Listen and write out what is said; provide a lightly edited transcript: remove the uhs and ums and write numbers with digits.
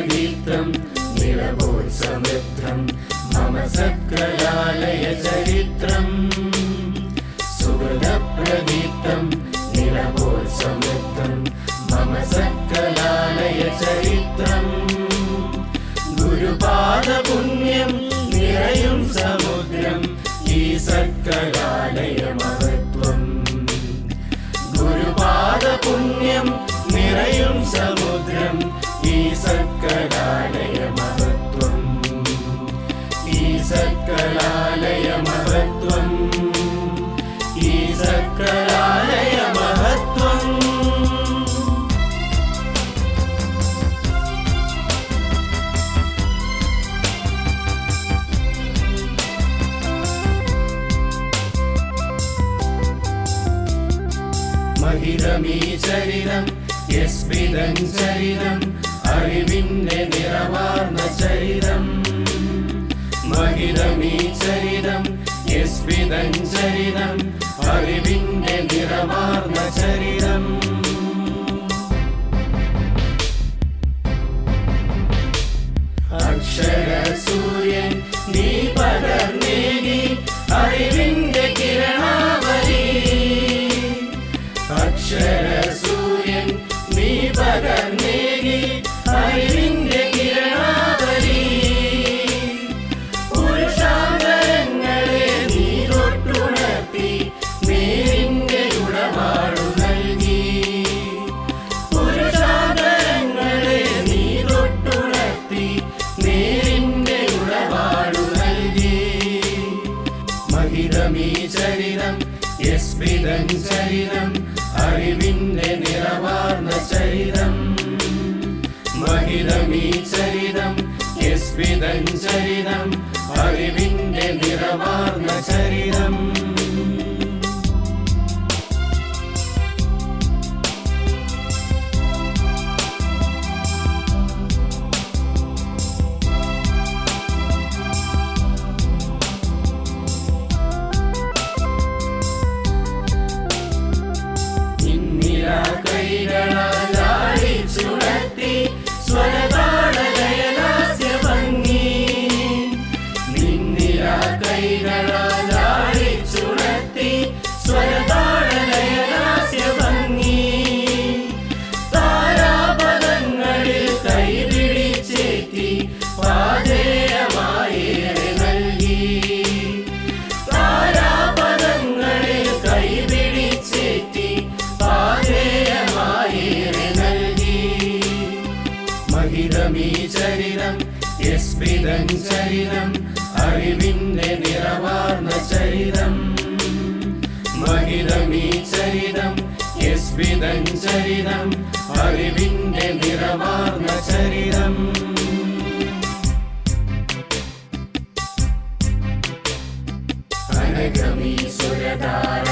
സുഗതപ്രദീപ്തം നിളപോൽ സമൃദ്ധം മമ സത്കലാലയ ചരിത്രം സുഗതപ്രദീപ്തം നിളപോൽ സമൃദ്ധം മമ സത്കലാലയ ചരിത്രം ഗുരുപാദ പുണ്യം നിറയും സമുദ്രം ഈ സത്കലാലയ മഹത്വം ഗുരുപാദ പുണ്യം നിറയും സമുദ്രം ഈ സത്കലാലയ മഹത്വം ഈ സത്കലാലയ മഹത്വം ഈ സത്കലാലയ മഹത്വം മഹിതമീ ചരിതം യസ്മിതം ചരിതം അറിവിന്റെ നിറവാർന്ന ചരിതം മഹിതമീ ചരിതം യസ്മിതം ചരിതം അറിവിന്റെ നിറവാർന്ന ചരിതം അക്ഷര സൂര്യൻ നീ പകർന്നേകി അറിവിന്റെ കിരണാവലി അക്ഷര സൂര്യൻ നീ പകർന്നേകി അറിവിന്റെ കിരണാവലി പുരുഷാന്തരങ്ങളെ നീ തൊട്ടുണർത്തി നേരിന്റെ ഉടപാടു നൽകി പുരുഷാന്തരങ്ങളെ നീ തൊട്ടുണർത്തി നേരിന്റെ ഉടപാടു നൽകി മഹിതമീ ചരിതം യസ്മിതം ചരിതം അറിവിന്റെ നിറവാർന്ന ചരിതം മഹിതമീ ചരിതം യസ്മിതം ചരിതം അറിവിന്റെ നിറവാർന്ന ചരിതം കൈകളാടിച്ചുണർത്തി സ്വരതാളലയലാസ്യ ഭംഗി നിന്നില കൈകളാടിച്ചുണർത്തി സ്വരതാളലയലാസ്യ ഭംഗി താരാപദങ്ങളിൽ കൈപിടിച്ചേറ്റി പാതേയമായേറെ നൽകി താരാപദങ്ങളിൽ കൈപിടിച്ചേറ്റി പാതേയമായേറെ നൽകി മഹിതമീ ചരിതം യസ്മിതം ചരിതം അറിവിന്റെ നിറവാർന്ന ചരിതം മഹിതമീ ചരിതം യസ്മിതം ചരിതം അറിവിന്റെ നിറവാർന്ന ചരിതം അനഘമീ സുരധാര